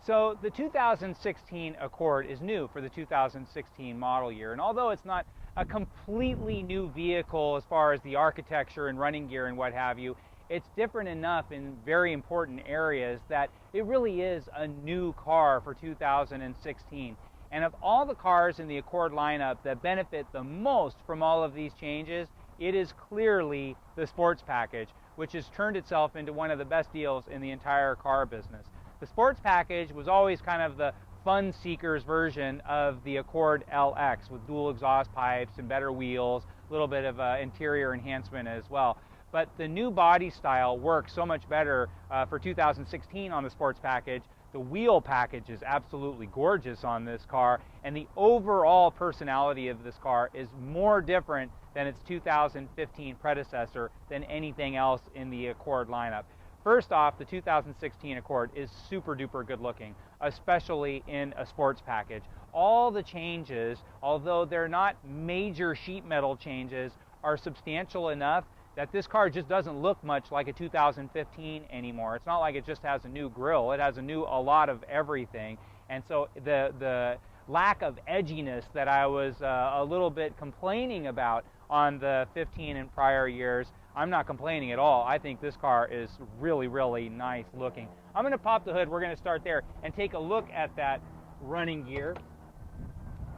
So the 2016 Accord is new for the 2016 model year, and although it's not a completely new vehicle as far as the architecture and running gear and what have you, it's different enough in very important areas that it really is a new car for 2016. And of all the cars in the Accord lineup that benefit the most from all of these changes, it is clearly the sports package, which has turned itself into one of the best deals in the entire car business. The sports package was always kind of the fun seekers version of the Accord LX with dual exhaust pipes and better wheels, a little bit of interior enhancement as well. But the new body style works so much better for 2016 on the sports package. The wheel package is absolutely gorgeous on this car, and the overall personality of this car is more different than its 2015 predecessor than anything else in the Accord lineup. First off, the 2016 Accord is super duper good looking, especially in a sports package. All the changes, although they're not major sheet metal changes, are substantial enough that this car just doesn't look much like a 2015 anymore. It's not like it just has a new grille. It has a lot of everything. And so the lack of edginess that I was a little bit complaining about on the 15 and prior years, I'm not complaining at all. I think this car is really, really nice looking. I'm going to pop the hood. We're going to start there and take a look at that running gear.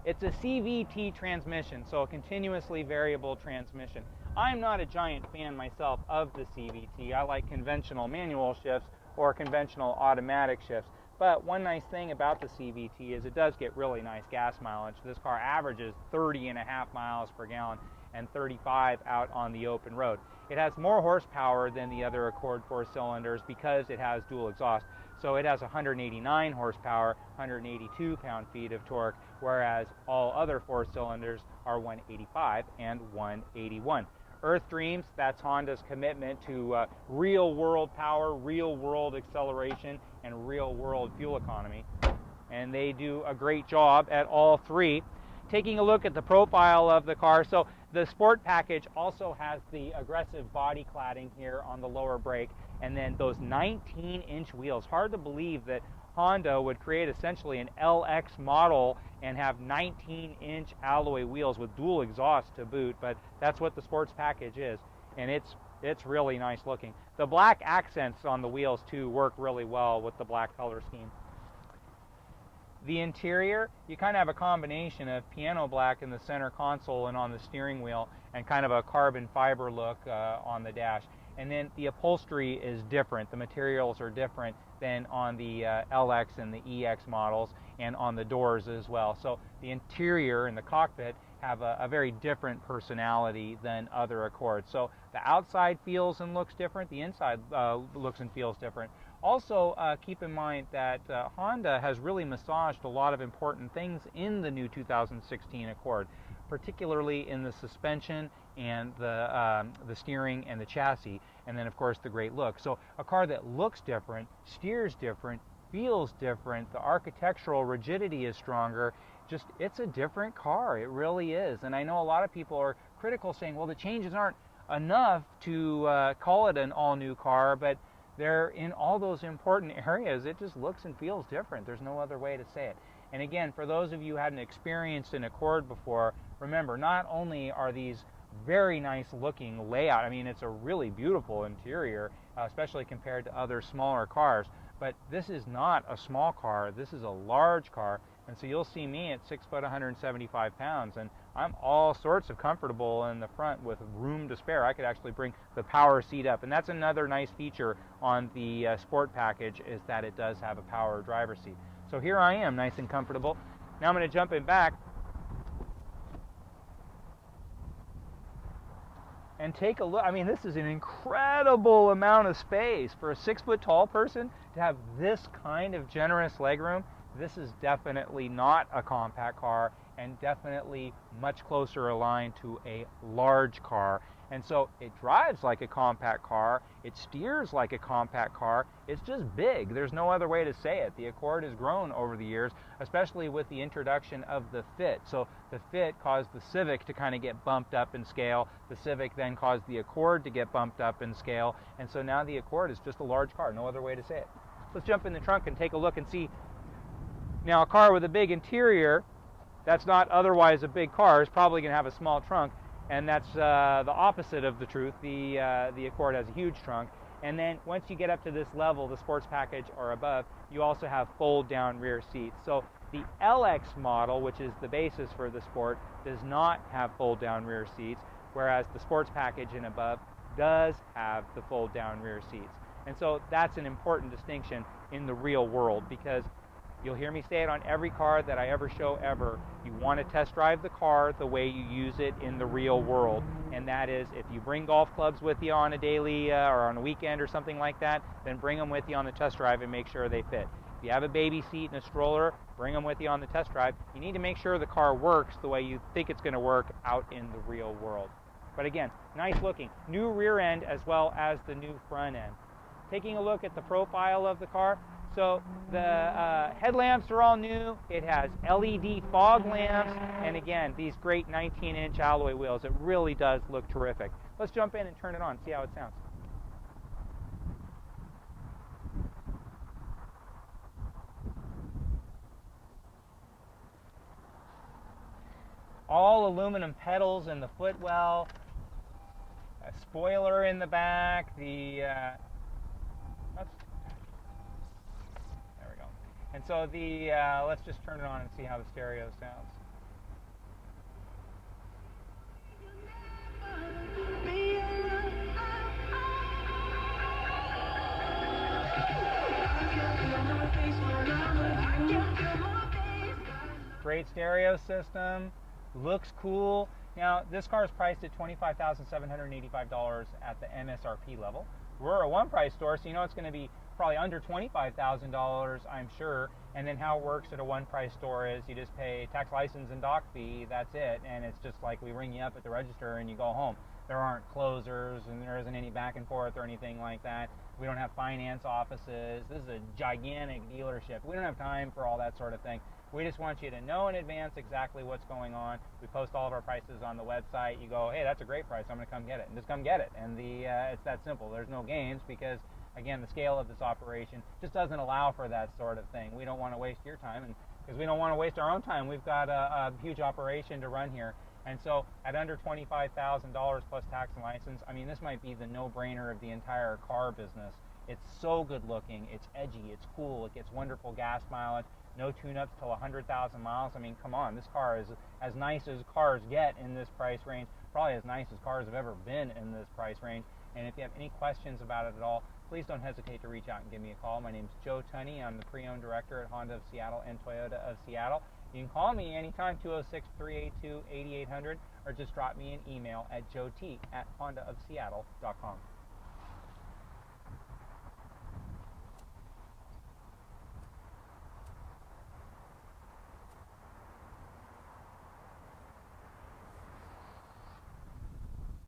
It's a CVT transmission, so a continuously variable transmission. I'm not a giant fan myself of the CVT. I like conventional manual shifts or conventional automatic shifts. But one nice thing about the CVT is it does get really nice gas mileage. This car averages 30.5 miles per gallon and 35 out on the open road. It has more horsepower than the other Accord 4 cylinders because it has dual exhaust. So it has 189 horsepower, 182 pound-feet of torque, whereas all other 4 cylinders are 185 and 181. Earth Dreams, that's Honda's commitment to real-world power, real-world acceleration, and real-world fuel economy. And they do a great job at all three. Taking a look at the profile of the car, so the Sport package also has the aggressive body cladding here on the lower brake, and then those 19-inch wheels. Hard to believe that Honda would create essentially an LX model and have 19-inch alloy wheels with dual exhaust to boot, but that's what the sports package is, and it's really nice looking. The black accents on the wheels too work really well with the black color scheme. The interior, you kind of have a combination of piano black in the center console and on the steering wheel, and kind of a carbon fiber look on the dash. And then the upholstery is different. The materials are different than on the LX and the EX models, and on the doors as well. So the interior and the cockpit have a very different personality than other Accords. So the outside feels and looks different. The inside looks and feels different. Also, keep in mind that Honda has really massaged a lot of important things in the new 2016 Accord, particularly in the suspension and the steering and the chassis, and then of course the great look. So a car that looks different, steers different, feels different, the architectural rigidity is stronger. Just, it's a different car. It really is. And I know a lot of people are critical, saying, well, the changes aren't enough to call it an all-new car, but they're in all those important areas. It just looks and feels different. There's no other way to say it. And again, for those of you who hadn't experienced an Accord before, remember, not only are these very nice looking layout, I mean, it's a really beautiful interior, especially compared to other smaller cars, but this is not a small car. This is a large car. And so you'll see me at 6 foot 175 pounds, and I'm all sorts of comfortable in the front with room to spare. I could actually bring the power seat up, and that's another nice feature on the Sport package, is that it does have a power driver's seat. So here I am, nice and comfortable. Now I'm going to jump in back and take a look. I mean, this is an incredible amount of space for a 6 foot tall person to have this kind of generous legroom. This is definitely not a compact car, and definitely much closer aligned to a large car. And so it drives like a compact car, it steers like a compact car, it's just big. There's no other way to say it. The Accord has grown over the years, especially with the introduction of the Fit. So the Fit caused the Civic to kind of get bumped up in scale. The Civic then caused the Accord to get bumped up in scale. And so now the Accord is just a large car, no other way to say it. Let's jump in the trunk and take a look and see Now, a car with a big interior, that's not otherwise a big car, is probably going to have a small trunk, and that's the opposite of the truth. The Accord has a huge trunk. And then once you get up to this level, the sports package or above, you also have fold-down rear seats. So the LX model, which is the basis for the Sport, does not have fold-down rear seats, whereas the sports package and above does have the fold-down rear seats. And so that's an important distinction in the real world, because you'll hear me say it on every car that I ever show ever. You want to test drive the car the way you use it in the real world. And that is, if you bring golf clubs with you on a daily or on a weekend or something like that, then bring them with you on the test drive and make sure they fit. If you have a baby seat and a stroller, bring them with you on the test drive. You need to make sure the car works the way you think it's going to work out in the real world. But again, nice looking. New rear end as well as the new front end. Taking a look at the profile of the car, so the headlamps are all new. It has LED fog lamps, and again, these great 19-inch alloy wheels. It really does look terrific. Let's jump in and turn it on, see how it sounds. All aluminum pedals in the footwell, a spoiler in the back, and so let's just turn it on and see how the stereo sounds. Great stereo system, looks cool. Now, this car is priced at $25,785 at the MSRP level. We're a one-price store, so you know it's going to be probably under $25,000, I'm sure. And then how it works at a one-price store is you just pay tax, license, and dock fee. That's it. And it's just like we ring you up at the register and you go home. There aren't closers, and there isn't any back and forth or anything like that. We don't have finance offices. This is a gigantic dealership. We don't have time for all that sort of thing. We just want you to know in advance exactly what's going on. We post all of our prices on the website. You go, hey, that's a great price. I'm going to come get it. And just come get it. And it's that simple. There's no games because, again, the scale of this operation just doesn't allow for that sort of thing. We don't want to waste your time, and because we don't want to waste our own time. We've got a huge operation to run here. And so at under $25,000 plus tax and license, I mean, this might be the no-brainer of the entire car business. It's so good looking. It's edgy. It's cool. It gets wonderful gas mileage. No tune-ups till 100,000 miles. I mean, come on. This car is as nice as cars get in this price range. Probably as nice as cars have ever been in this price range. And if you have any questions about it at all, please don't hesitate to reach out and give me a call. My name is Joe Tunney. I'm the pre-owned director at Honda of Seattle and Toyota of Seattle. You can call me anytime, 206-382-8800, or just drop me an email at joet@hondaofseattle.com.